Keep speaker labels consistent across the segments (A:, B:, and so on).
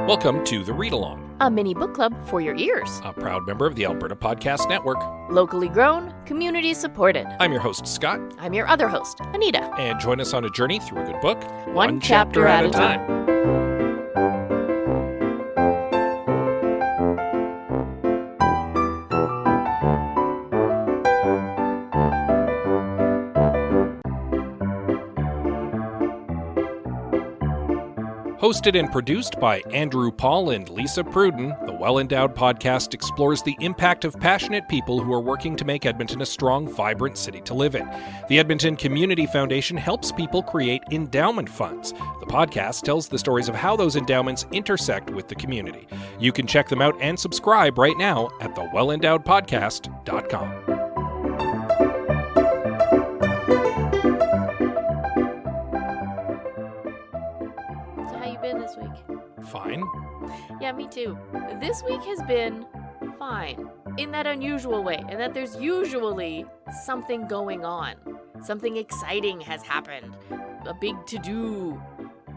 A: Welcome to The Read Along,
B: a mini book club for your ears.
A: a proud member of the Alberta Podcast Network.
B: Locally grown, community supported.
A: I'm your host, Scott,
B: I'm your other host, Anita.
A: and join us on a journey through a good book,
B: One chapter at a time.
A: Hosted and produced by Andrew Paul and Lisa Pruden, the Well Endowed podcast explores the impact of passionate people who are working to make Edmonton a strong, vibrant city to live in. The Edmonton Community Foundation helps people create endowment funds. The podcast tells the stories of how those endowments intersect with the community. You can check them out and subscribe right now at thewellendowedpodcast.com.
B: This week.
A: Fine.
B: Yeah, me too. This week has been fine in that unusual way, and that there's usually something going on. Something exciting has happened. A big to-do.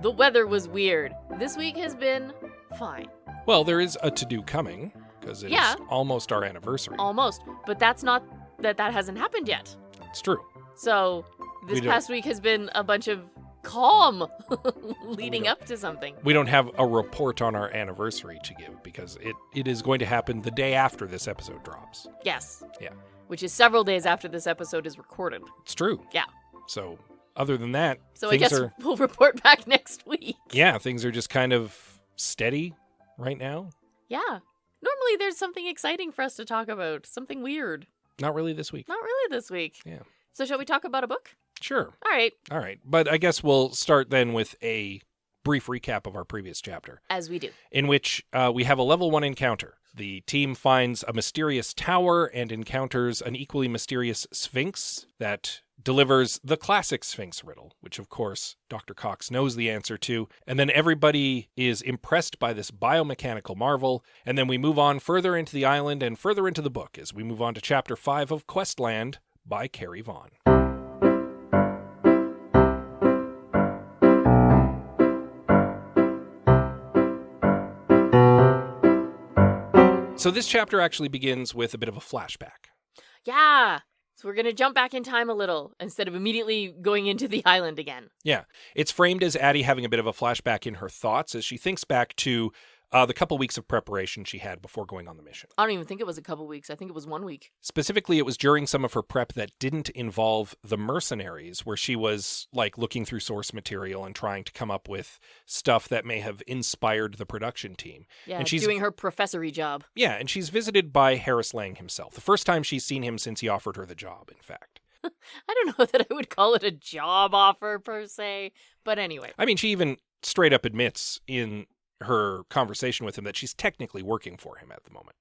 B: The weather was weird. This week has been fine.
A: Well, there is a to-do coming, because it's almost our anniversary.
B: Almost. But that's not that hasn't happened yet.
A: It's true.
B: So, this past week has been a bunch of calm leading up to something.
A: We don't have a report on our anniversary to give because it is going to happen the day after this episode drops.
B: Yes.
A: Yeah.
B: Which is several days after this episode is recorded.
A: It's true.
B: Yeah.
A: So other than that,
B: I guess we'll report back next week.
A: Yeah, things are just kind of steady right now.
B: Yeah. Normally there's something exciting for us to talk about. Something weird.
A: Not really this week.
B: Not really this week.
A: Yeah.
B: So shall we talk about a book?
A: Sure.
B: All right.
A: But I guess we'll start then with a brief recap of our previous chapter.
B: As we do.
A: In which we have a level 1 encounter. The team finds a mysterious tower and encounters an equally mysterious Sphinx that delivers the classic Sphinx riddle, which of course Dr. Cox knows the answer to. And then everybody is impressed by this biomechanical marvel. And then we move on further into the island and further into the book as we move on to Chapter 5 of Questland by Carrie Vaughn. So this chapter actually begins with a bit of a flashback.
B: Yeah. So we're going to jump back in time a little instead of immediately going into the island again.
A: Yeah. It's framed as Addie having a bit of a flashback in her thoughts as she thinks back to the couple weeks of preparation she had before going on the mission.
B: I don't even think it was a couple weeks. I think it was 1 week.
A: Specifically, it was during some of her prep that didn't involve the mercenaries, where she was like looking through source material and trying to come up with stuff that may have inspired the production team.
B: Yeah,
A: and she's
B: doing her professory job.
A: Yeah, and she's visited by Harris Lang himself. The first time she's seen him since he offered her the job, in fact.
B: I don't know that I would call it a job offer per se, but anyway.
A: I mean, she even straight up admits in her conversation with him that she's technically working for him at the moment.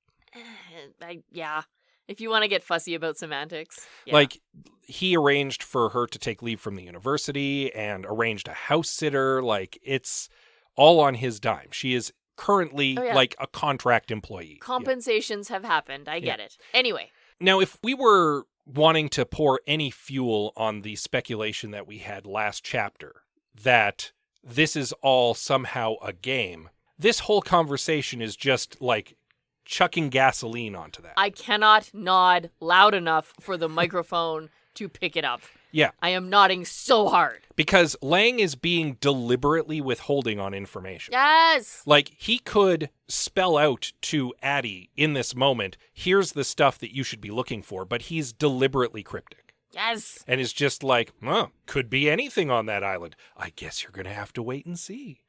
B: Yeah. If you want to get fussy about semantics. Yeah.
A: Like, he arranged for her to take leave from the university and arranged a house sitter. Like, it's all on his dime. She is currently like a contract employee.
B: Compensations have happened. I get it. Anyway.
A: Now, if we were wanting to pour any fuel on the speculation that we had last chapter, that this is all somehow a game, this whole conversation is just like chucking gasoline onto that.
B: I cannot nod loud enough for the microphone to pick it up.
A: Yeah.
B: I am nodding so hard.
A: Because Lang is being deliberately withholding on information.
B: Yes!
A: Like, he could spell out to Addie in this moment, here's the stuff that you should be looking for, but he's deliberately cryptic.
B: Yes.
A: And it's just like, could be anything on that island. I guess you're going to have to wait and see.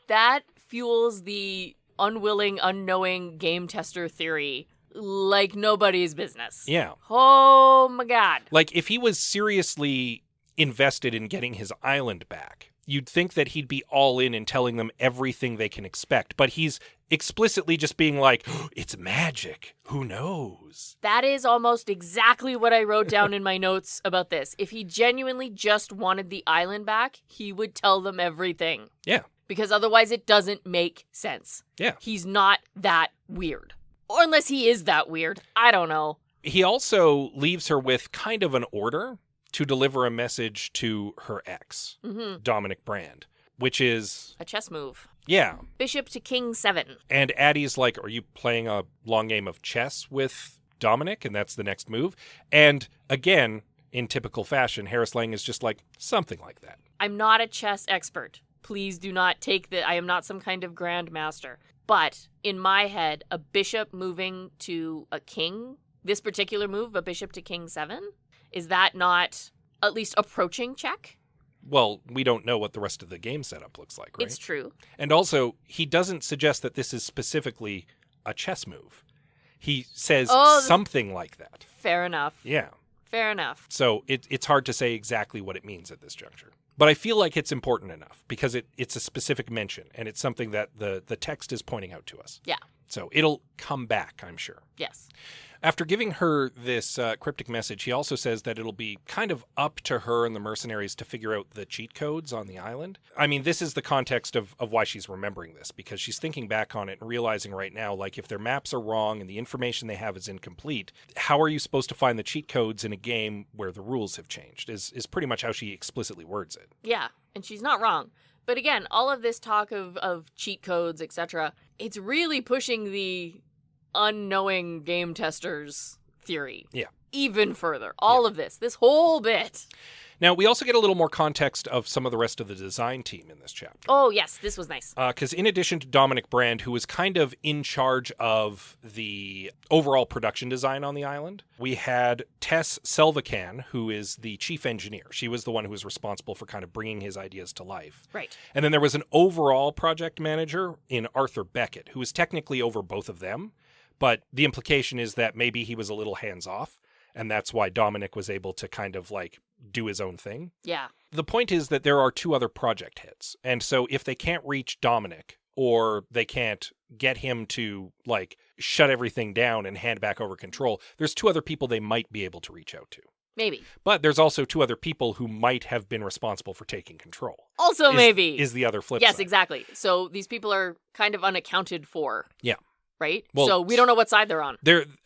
B: That fuels the unwilling, unknowing game tester theory like nobody's business.
A: Yeah.
B: Oh my God.
A: Like, if he was seriously invested in getting his island back, you'd think that he'd be all in and telling them everything they can expect. But he's explicitly just being like, it's magic. Who knows?
B: That is almost exactly what I wrote down in my notes about this. If he genuinely just wanted the island back, he would tell them everything.
A: Yeah.
B: Because otherwise it doesn't make sense.
A: Yeah.
B: He's not that weird. Or unless he is that weird. I don't know.
A: He also leaves her with kind of an order to deliver a message to her ex, Dominic Brand. which is...
B: A chess move.
A: Yeah.
B: Bishop to king 7.
A: And Addie's like, are you playing a long game of chess with Dominic? And that's the next move. And again, in typical fashion, Harris Lang is just like, something like that.
B: I'm not a chess expert. Please do not take that. I am not some kind of grandmaster. But in my head, a bishop moving to a king, this particular move, a bishop to king 7, is that not at least approaching check?
A: Well, we don't know what the rest of the game setup looks like, right?
B: It's true.
A: And also, he doesn't suggest that this is specifically a chess move. He says something like that.
B: Fair enough.
A: Yeah.
B: Fair enough.
A: So it's hard to say exactly what it means at this juncture. But I feel like it's important enough because it's a specific mention, and it's something that the text is pointing out to us.
B: Yeah.
A: So it'll come back, I'm sure.
B: Yes.
A: After giving her this cryptic message, he also says that it'll be kind of up to her and the mercenaries to figure out the cheat codes on the island. I mean, this is the context of why she's remembering this, because she's thinking back on it and realizing right now, like, if their maps are wrong and the information they have is incomplete, how are you supposed to find the cheat codes in a game where the rules have changed, is pretty much how she explicitly words it.
B: Yeah, and she's not wrong. But again, all of this talk of cheat codes, etc., it's really pushing the unknowing game testers theory.
A: Yeah.
B: Even further. All of this whole bit.
A: Now, we also get a little more context of some of the rest of the design team in this chapter.
B: Oh, yes, this was nice.
A: Because in addition to Dominic Brand, who was kind of in charge of the overall production design on the island, we had Tess Selvacan, who is the chief engineer. She was the one who was responsible for kind of bringing his ideas to life.
B: Right.
A: And then there was an overall project manager in Arthur Beckett, who was technically over both of them. But the implication is that maybe he was a little hands-off, and that's why Dominic was able to kind of, like, do his own thing.
B: Yeah.
A: The point is that there are 2 other project heads, and so if they can't reach Dominic, or they can't get him to, like, shut everything down and hand back over control, there's 2 other people they might be able to reach out to.
B: Maybe.
A: But there's also 2 other people who might have been responsible for taking control.
B: Also maybe.
A: Is the other flip side.
B: Yes, exactly. So these people are kind of unaccounted for.
A: Yeah.
B: Right?
A: Well,
B: so we don't know what side they're on.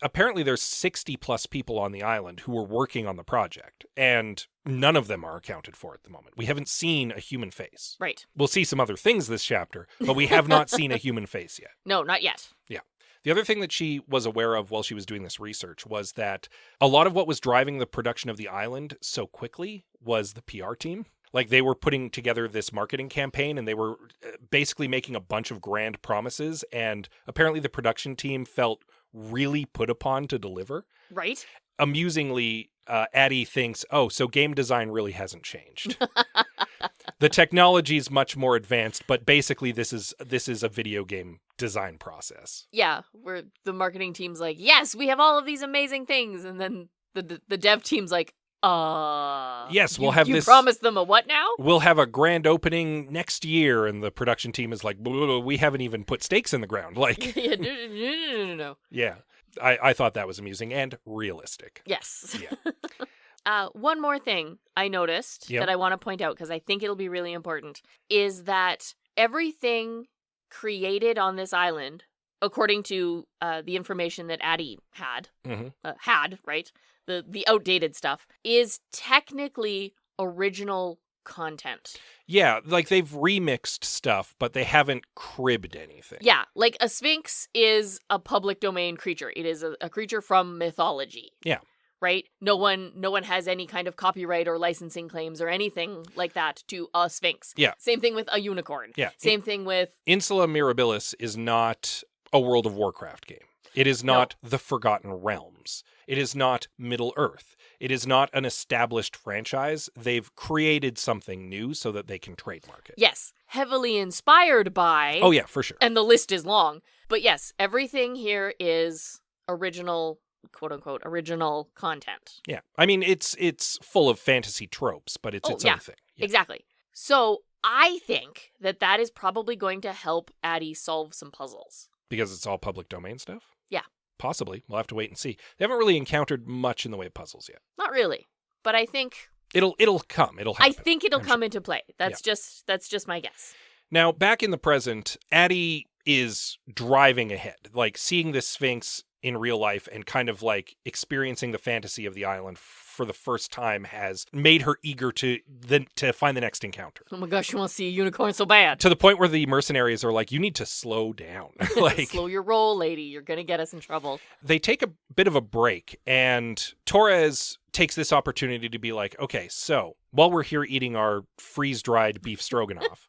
A: Apparently there's 60 plus people on the island who were working on the project, and none of them are accounted for at the moment. We haven't seen a human face.
B: Right.
A: We'll see some other things this chapter, but we have not seen a human face yet.
B: No, not yet.
A: Yeah. The other thing that she was aware of while she was doing this research was that a lot of what was driving the production of the island so quickly was the PR team. Like, they were putting together this marketing campaign, and they were basically making a bunch of grand promises, and apparently the production team felt really put upon to deliver.
B: Right.
A: Amusingly, Addie thinks, so game design really hasn't changed. The technology is much more advanced, but basically this is a video game design process.
B: Yeah, where the marketing team's like, yes, we have all of these amazing things, and then the dev team's like,
A: yes, we'll have this.
B: You promised them a what now?
A: We'll have a grand opening next year, and the production team is like, blah, blah, blah, we haven't even put stakes in the ground. Like,
B: Yeah, no.
A: Yeah, I thought that was amusing and realistic.
B: Yes.
A: Yeah.
B: One more thing I noticed that I want to point out, because I think it'll be really important, is that everything created on this island, according to the information that Addie had, right? The outdated stuff, is technically original content.
A: Yeah, like they've remixed stuff, but they haven't cribbed anything.
B: Yeah, like a sphinx is a public domain creature. It is a creature from mythology.
A: Yeah.
B: Right? No one has any kind of copyright or licensing claims or anything like that to a sphinx.
A: Yeah.
B: Same thing with a unicorn.
A: Yeah.
B: Same thing with...
A: Insula Mirabilis is not a World of Warcraft game. It is not The Forgotten Realms. It is not Middle Earth. It is not an established franchise. They've created something new so that they can trademark it.
B: Yes. Heavily inspired by...
A: Oh, yeah, for sure.
B: And the list is long. But yes, everything here is original, quote-unquote, original content.
A: Yeah. I mean, it's full of fantasy tropes, but it's its own thing. Yeah.
B: Exactly. So I think that is probably going to help Addie solve some puzzles.
A: Because it's all public domain stuff?
B: Yeah.
A: Possibly. We'll have to wait and see. They haven't really encountered much in the way of puzzles yet.
B: Not really. But I think...
A: It'll come. It'll happen.
B: I think it'll come into play. That's just my guess.
A: Now, back in the present, Addie is driving ahead. Like, seeing this Sphinx, in real life and kind of like experiencing the fantasy of the island for the first time has made her eager to find the next encounter.
B: Oh my gosh, you want to see a unicorn so bad.
A: To the point where the mercenaries are like, you need to slow down. Like,
B: slow your roll, lady. You're going to get us in trouble.
A: They take a bit of a break, and Torres takes this opportunity to be like, okay, so while we're here eating our freeze-dried beef stroganoff,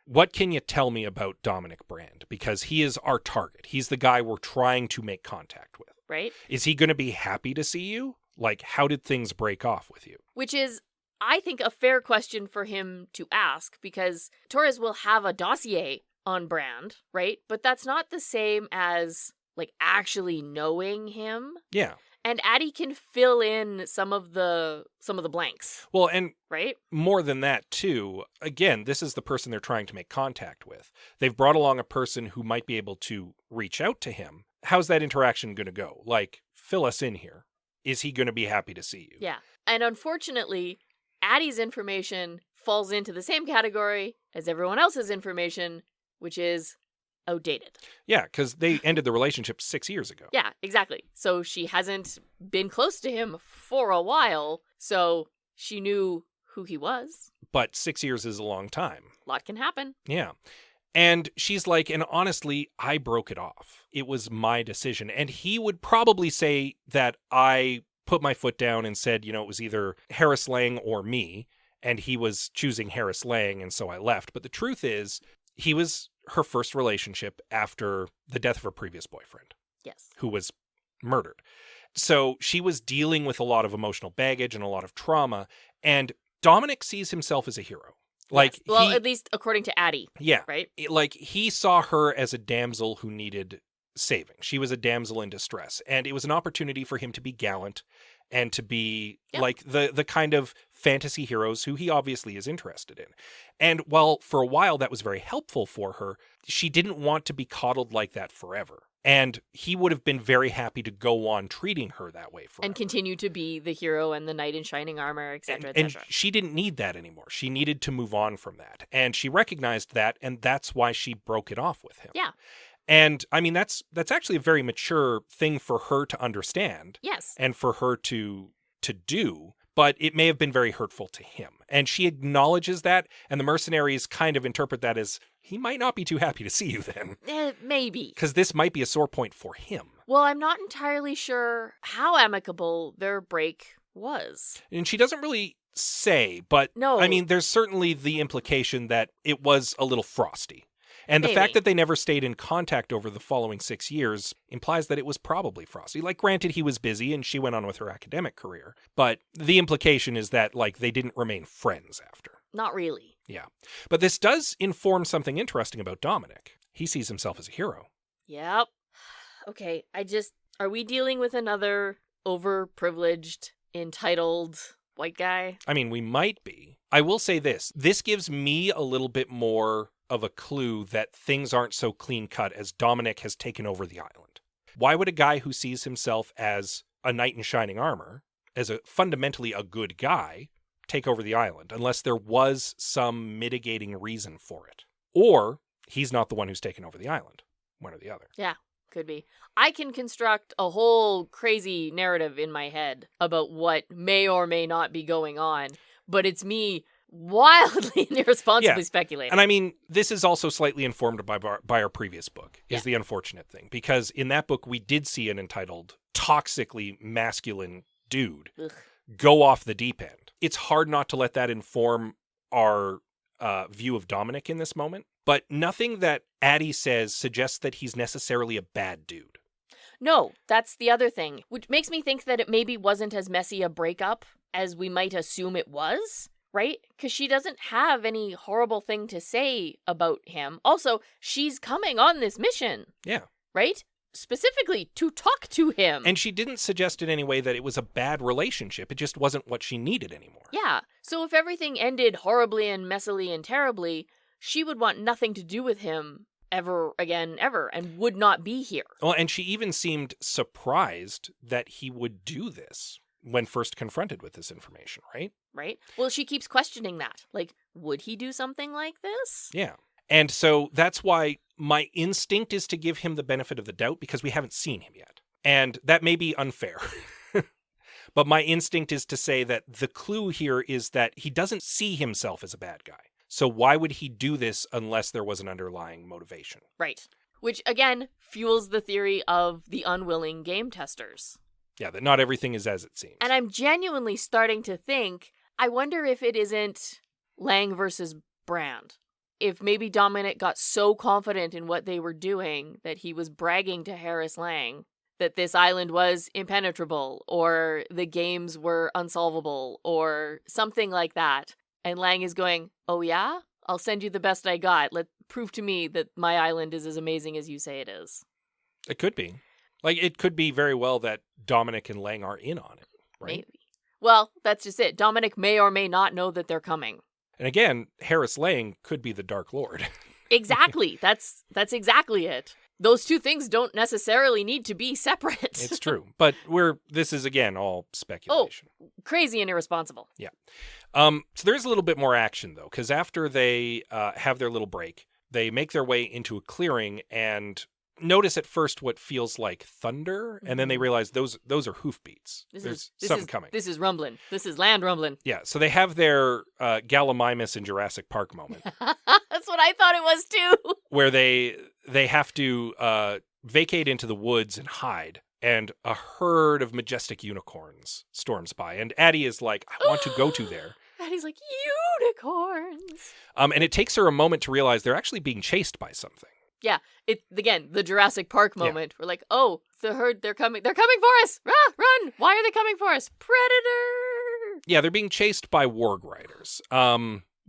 A: what can you tell me about Dominic Brand? Because he is our target. He's the guy we're trying to make contact with.
B: Right.
A: Is he going to be happy to see you? Like, how did things break off with you?
B: Which is, I think, a fair question for him to ask, because Torres will have a dossier on Brand, right? But that's not the same as, like, actually knowing him.
A: Yeah.
B: And Addie can fill in some of the blanks.
A: Well, and
B: right?
A: More than that, too, again, this is the person they're trying to make contact with. They've brought along a person who might be able to reach out to him. How's that interaction going to go? Like, fill us in here. Is he going to be happy to see you?
B: Yeah. And unfortunately, Addie's information falls into the same category as everyone else's information, which is outdated.
A: Yeah, because they ended the relationship 6 years ago.
B: Yeah, exactly. So she hasn't been close to him for a while, so she knew who he was.
A: But 6 years is a long time.
B: A lot can happen.
A: Yeah. And she's like, and honestly, I broke it off. It was my decision. And he would probably say that I put my foot down and said, it was either Harris Lang or me. And he was choosing Harris Lang, and so I left. But the truth is, he was her first relationship after the death of her previous boyfriend.
B: Yes.
A: Who was murdered. So she was dealing with a lot of emotional baggage and a lot of trauma. And Dominic sees himself as a hero. Like,
B: yes. Well, at least according to Addie.
A: Yeah.
B: Right?
A: Like, he saw her as a damsel who needed saving. She was a damsel in distress. And it was an opportunity for him to be gallant and to be like the kind of fantasy heroes who he obviously is interested in. And while for a while that was very helpful for her, she didn't want to be coddled like that forever. And he would have been very happy to go on treating her that way forever.
B: And continue to be the hero and the knight in shining armor, etc.,
A: and
B: etc.
A: she didn't need that anymore. She needed to move on from that. And she recognized that, and that's why she broke it off with him.
B: Yeah.
A: And, I mean, that's actually a very mature thing for her to understand.
B: Yes.
A: And for her to do. But it may have been very hurtful to him. And she acknowledges that, and the mercenaries kind of interpret that as, he might not be too happy to see you then.
B: Maybe.
A: Because this might be a sore point for him.
B: Well, I'm not entirely sure how amicable their break was.
A: And she doesn't really say, but
B: no.
A: I mean, there's certainly the implication that it was a little frosty. And the
B: Maybe.
A: fact that they never stayed in contact over the following 6 years implies that it was probably frosty. Like, granted, he was busy and she went on with her academic career. But the implication is that, like, they didn't remain friends after.
B: Not really.
A: Yeah. But this does inform something interesting about Dominic. He sees himself as a hero.
B: Yep. Okay, are we dealing with another overprivileged, entitled white guy?
A: I mean, we might be. I will say this. This gives me a little bit more of a clue that things aren't so clean-cut as Dominic has taken over the island. Why would a guy who sees himself as a knight in shining armor, as fundamentally a good guy, take over the island, unless there was some mitigating reason for it? Or he's not the one who's taken over the island. One or the other.
B: Yeah, could be. I can construct a whole crazy narrative in my head about what may or may not be going on, but it's me wildly and irresponsibly speculating.
A: And I mean, this is also slightly informed by our previous book, is the unfortunate thing. Because in that book, we did see an entitled, toxically masculine dude go off the deep end. It's hard not to let that inform our view of Dominic in this moment. But nothing that Addie says suggests that he's necessarily a bad dude.
B: No, that's the other thing, which makes me think that it maybe wasn't as messy a breakup as we might assume it was. Right? Because she doesn't have any horrible thing to say about him. Also, she's coming on this mission.
A: Yeah.
B: Right? Specifically to talk to him.
A: And she didn't suggest in any way that it was a bad relationship. It just wasn't what she needed anymore.
B: Yeah. So if everything ended horribly and messily and terribly, she would want nothing to do with him ever again, ever, and would not be here.
A: Well, and she even seemed surprised that he would do this when first confronted with this information, right?
B: Right. Well, she keeps questioning that. Like, would he do something like this?
A: Yeah. And so that's why my instinct is to give him the benefit of the doubt, because we haven't seen him yet. And that may be unfair. But my instinct is to say that the clue here is that he doesn't see himself as a bad guy. So why would he do this unless there was an underlying motivation?
B: Right. Which, again, fuels the theory of the unwilling game testers.
A: Yeah, that not everything is as it seems.
B: And I'm genuinely starting to think, I wonder if it isn't Lang versus Brand. If maybe Dominic got so confident in what they were doing that he was bragging to Harris Lang that this island was impenetrable, or the games were unsolvable, or something like that. And Lang is going, oh yeah? I'll send you the best I got. Prove to me that my island is as amazing as you say it is.
A: It could be. Like, it could be very well that Dominic and Lang are in on it, right?
B: Maybe. Well, that's just it. Dominic may or may not know that they're coming.
A: And again, Harris Lang could be the Dark Lord.
B: Exactly. That's exactly it. Those two things don't necessarily need to be separate.
A: It's true. But this is, again, all speculation.
B: Oh, crazy and irresponsible.
A: Yeah. So there's a little bit more action, though, because after they have their little break, they make their way into a clearing and notice at first what feels like thunder, and then they realize those are hoofbeats. There's something coming.
B: This is rumbling. This is land rumbling.
A: Yeah, so they have their Gallimimus in Jurassic Park moment.
B: That's what I thought it was, too.
A: Where they have to vacate into the woods and hide, and a herd of majestic unicorns storms by, and Addie is like, I want to go to there.
B: Addie's like, unicorns.
A: And it takes her a moment to realize they're actually being chased by something.
B: Yeah, again, the Jurassic Park moment. Yeah. We're like, oh, the herd, they're coming for us. Ah, run. Why are they coming for us? Predator.
A: Yeah, they're being chased by warg riders,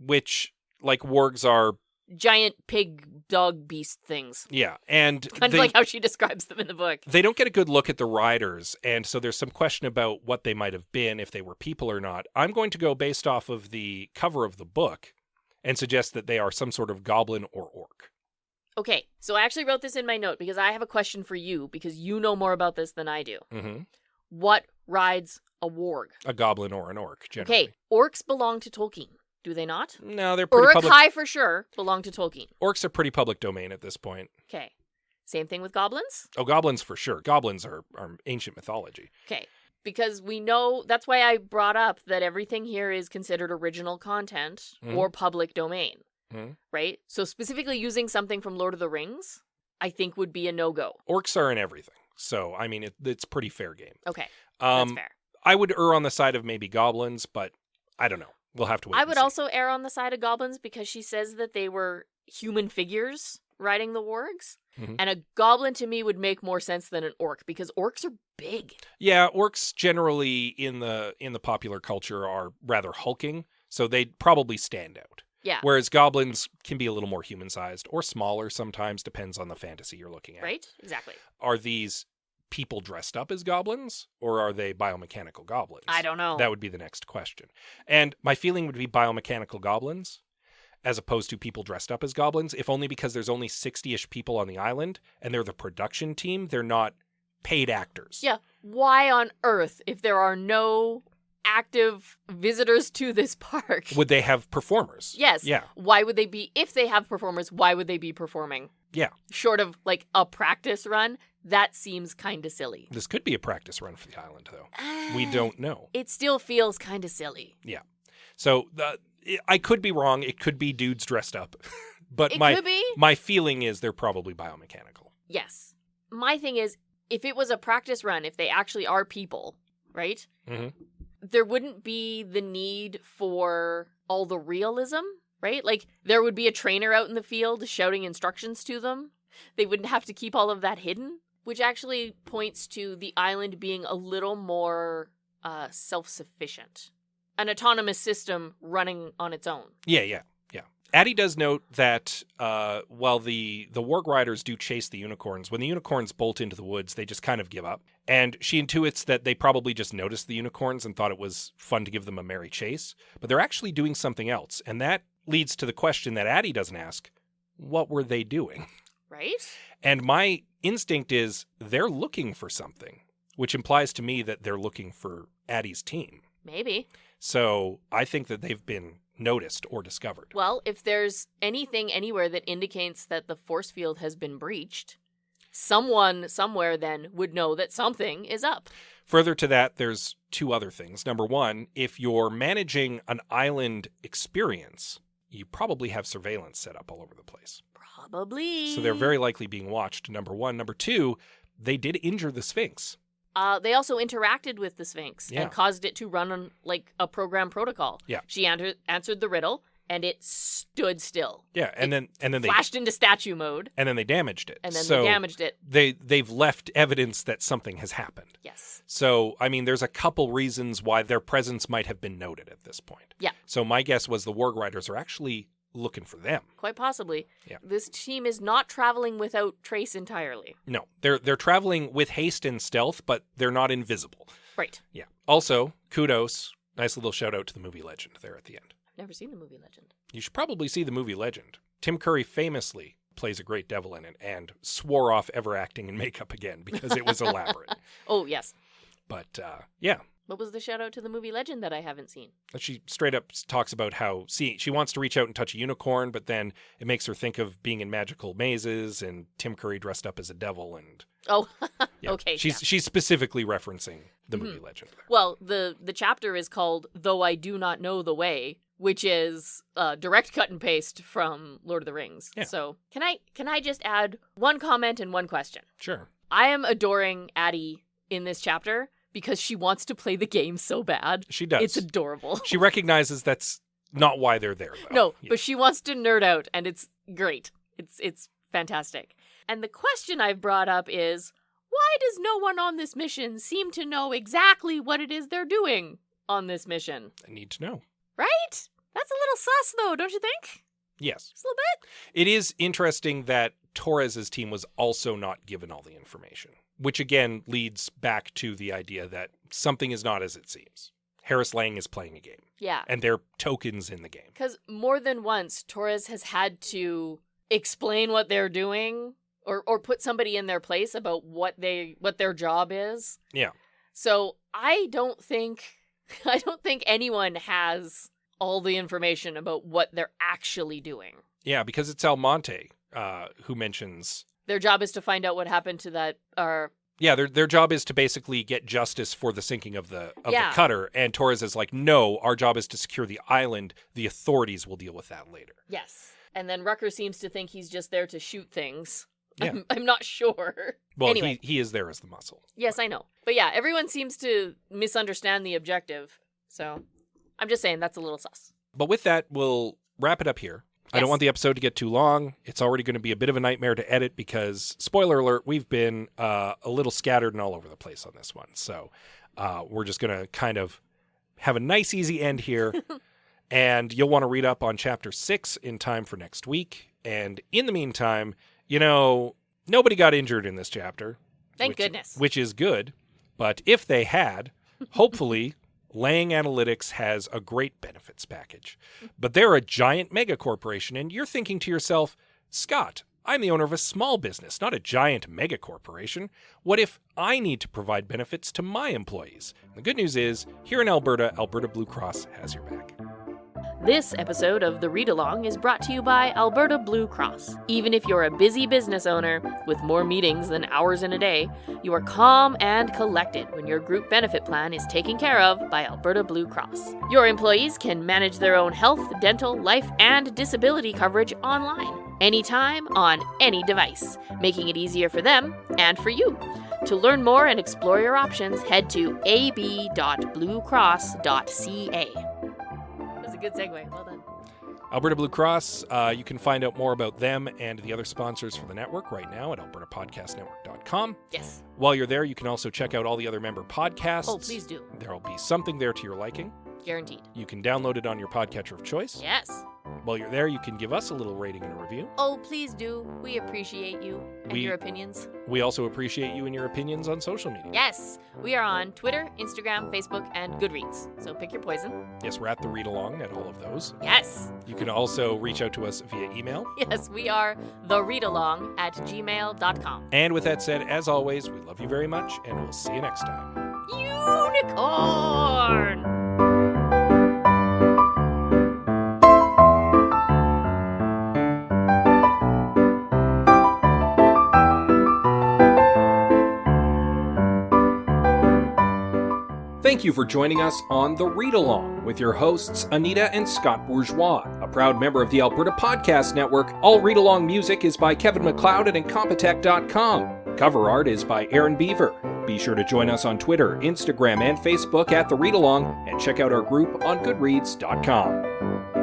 A: which, like, wargs are
B: giant pig dog beast things.
A: Yeah, and
B: kind of like how she describes them in the book.
A: They don't get a good look at the riders, and so there's some question about what they might have been, if they were people or not. I'm going to go based off of the cover of the book and suggest that they are some sort of goblin or orc.
B: Okay, so I actually wrote this in my note because I have a question for you, because you know more about this than I do.
A: Mm-hmm.
B: What rides a warg?
A: A goblin or an orc, generally.
B: Okay, orcs belong to Tolkien. Do they not?
A: No, they're pretty public.
B: Uruk-hai for sure belong to Tolkien.
A: Orcs are pretty public domain at this point.
B: Okay. Same thing with goblins?
A: Oh, goblins for sure. Goblins are ancient mythology.
B: Okay. Because we know, that's why I brought up that everything here is considered original content or public domain, right? So specifically using something from Lord of the Rings, I think would be a no-go.
A: Orcs are in everything. So, I mean, it's pretty fair game.
B: Okay, that's fair.
A: I would err on the side of maybe goblins, but I don't know. We'll have to wait.
B: I would also err on the side of goblins because she says that they were human figures riding the wargs. Mm-hmm. And a goblin to me would make more sense than an orc because orcs are big.
A: Yeah, orcs generally in the popular culture are rather hulking, so they'd probably stand out.
B: Yeah.
A: Whereas goblins can be a little more human-sized or smaller sometimes, depends on the fantasy you're looking at.
B: Right, exactly.
A: Are these people dressed up as goblins, or are they biomechanical goblins?
B: I don't know.
A: That would be the next question. And my feeling would be biomechanical goblins, as opposed to people dressed up as goblins, if only because there's only 60-ish people on the island, and they're the production team. They're not paid actors.
B: Yeah. Why on earth, if there are no active visitors to this park,
A: would they have performers?
B: Yes.
A: Yeah.
B: Why would they be, if they have performers, why would they be performing?
A: Yeah.
B: Short of, like, a practice run, that seems kind of silly.
A: This could be a practice run for the island, though. We don't know.
B: It still feels kind of silly.
A: Yeah. So, I could be wrong. It could be dudes dressed up. But
B: it could be.
A: My feeling is they're probably biomechanical.
B: Yes. My thing is, if it was a practice run, if they actually are people, right?
A: Mm-hmm.
B: There wouldn't be the need for all the realism, right? Like, there would be a trainer out in the field shouting instructions to them. They wouldn't have to keep all of that hidden, which actually points to the island being a little more self-sufficient. An autonomous system running on its own.
A: Yeah. Addie does note that while the warg riders do chase the unicorns, when the unicorns bolt into the woods, they just kind of give up. And she intuits that they probably just noticed the unicorns and thought it was fun to give them a merry chase. But they're actually doing something else. And that leads to the question that Addie doesn't ask. What were they doing?
B: Right?
A: And my instinct is they're looking for something, which implies to me that they're looking for Addie's team.
B: Maybe.
A: So I think that they've been noticed or discovered.
B: Well, if there's anything anywhere that indicates that the force field has been breached, someone somewhere then would know that something is up.
A: Further to that, there's two other things. Number one, if you're managing an island experience, you probably have surveillance set up all over the place.
B: Probably.
A: So they're very likely being watched, number one. Number two, they did injure the Sphinx.
B: They also interacted with the Sphinx and caused it to run on like a program protocol.
A: Yeah.
B: She answered the riddle and it stood still.
A: Yeah, and then they
B: flashed into statue mode.
A: And then they damaged it.
B: And then they damaged it.
A: They've left evidence that something has happened.
B: Yes.
A: So, I mean, there's a couple reasons why their presence might have been noted at this point.
B: Yeah.
A: So my guess was the Warg Riders are actually looking for them.
B: Quite possibly.
A: Yeah.
B: This team is not traveling without trace entirely.
A: No, they're traveling with haste and stealth, but they're not invisible.
B: Right.
A: Yeah. Also, kudos. Nice little shout out to the movie Legend there at the end.
B: I've never seen the movie Legend.
A: You should probably see the movie Legend. Tim Curry famously plays a great devil in it and swore off ever acting in makeup again because it was elaborate.
B: Oh, yes.
A: But, yeah.
B: What was the shout out to the movie Legend that I haven't seen?
A: She straight up talks about how she wants to reach out and touch a unicorn, but then it makes her think of being in magical mazes and Tim Curry dressed up as a devil. And
B: oh,
A: yeah,
B: okay.
A: She's specifically referencing the movie Legend there.
B: Well, the chapter is called "Though I Do Not Know the Way," which is direct cut and paste from Lord of the Rings.
A: Yeah.
B: So can I just add one comment and one question?
A: Sure.
B: I am adoring Addie in this chapter because she wants to play the game so bad.
A: She does.
B: It's adorable.
A: She recognizes that's not why they're there, though.
B: No, but she wants to nerd out, and it's great. It's fantastic. And the question I've brought up is, why does no one on this mission seem to know exactly what it is they're doing on this mission?
A: I need to know.
B: Right? That's a little sus, though, don't you think?
A: Yes.
B: Just a little bit.
A: It is interesting that Torres's team was also not given all the information, which again leads back to the idea that something is not as it seems. Harris Lang is playing a game.
B: Yeah.
A: And they're tokens in the game.
B: Because more than once, Torres has had to explain what they're doing or put somebody in their place about what their job is.
A: Yeah.
B: So I don't think anyone has all the information about what they're actually doing.
A: Yeah, because it's Almonte who mentions
B: their job is to find out what happened to that.
A: Yeah, their job is to basically get justice for the sinking of the cutter, and Torres is like, no, our job is to secure the island. The authorities will deal with that later.
B: Yes, and then Rucker seems to think he's just there to shoot things.
A: Yeah.
B: I'm not sure.
A: Well,
B: anyway.
A: he is there as the muscle.
B: Yes, I know. But yeah, everyone seems to misunderstand the objective. So I'm just saying that's a little sus.
A: But with that, we'll wrap it up here. Yes. I don't want the episode to get too long. It's already going to be a bit of a nightmare to edit because, spoiler alert, we've been a little scattered and all over the place on this one. So we're just going to kind of have a nice, easy end here. And you'll want to read up on Chapter 6 in time for next week. And in the meantime, nobody got injured in this chapter.
B: Thank goodness.
A: Which is good. But if they had, hopefully, Lang Analytics has a great benefits package. But they're a giant mega corporation, and you're thinking to yourself, Scott, I'm the owner of a small business, not a giant mega corporation. What if I need to provide benefits to my employees? The good news is, here in Alberta, Alberta Blue Cross has your back.
B: This episode of The Read Along is brought to you by Alberta Blue Cross. Even if you're a busy business owner with more meetings than hours in a day, you are calm and collected when your group benefit plan is taken care of by Alberta Blue Cross. Your employees can manage their own health, dental, life, and disability coverage online, anytime, on any device, making it easier for them and for you. To learn more and explore your options, head to ab.bluecross.ca. Good segue. Well done.
A: Alberta Blue Cross, you can find out more about them and the other sponsors for the network right now at albertapodcastnetwork.com.
B: Yes.
A: While you're there, you can also check out all the other member podcasts.
B: Oh, please do.
A: There'll be something there to your liking.
B: Guaranteed.
A: You can download it on your podcatcher of choice.
B: Yes.
A: While you're there, you can give us a little rating and a review.
B: Oh, please do. We appreciate you and your opinions.
A: We also appreciate you and your opinions on social media.
B: Yes. We are on Twitter, Instagram, Facebook, and Goodreads. So pick your poison.
A: Yes, we're at the Read Along at all of those.
B: Yes.
A: You can also reach out to us via email.
B: Yes, we are thereadalong@gmail.com.
A: And with that said, as always, we love you very much, and we'll see you next time.
B: Unicorn!
A: Thank you for joining us on The Read Along with your hosts, Anita and Scott Bourgeois. A proud member of the Alberta Podcast Network, all Read Along music is by Kevin MacLeod at Incompetech.com. Cover art is by Aaron Beaver. Be sure to join us on Twitter, Instagram, and Facebook at The Read Along, and check out our group on Goodreads.com.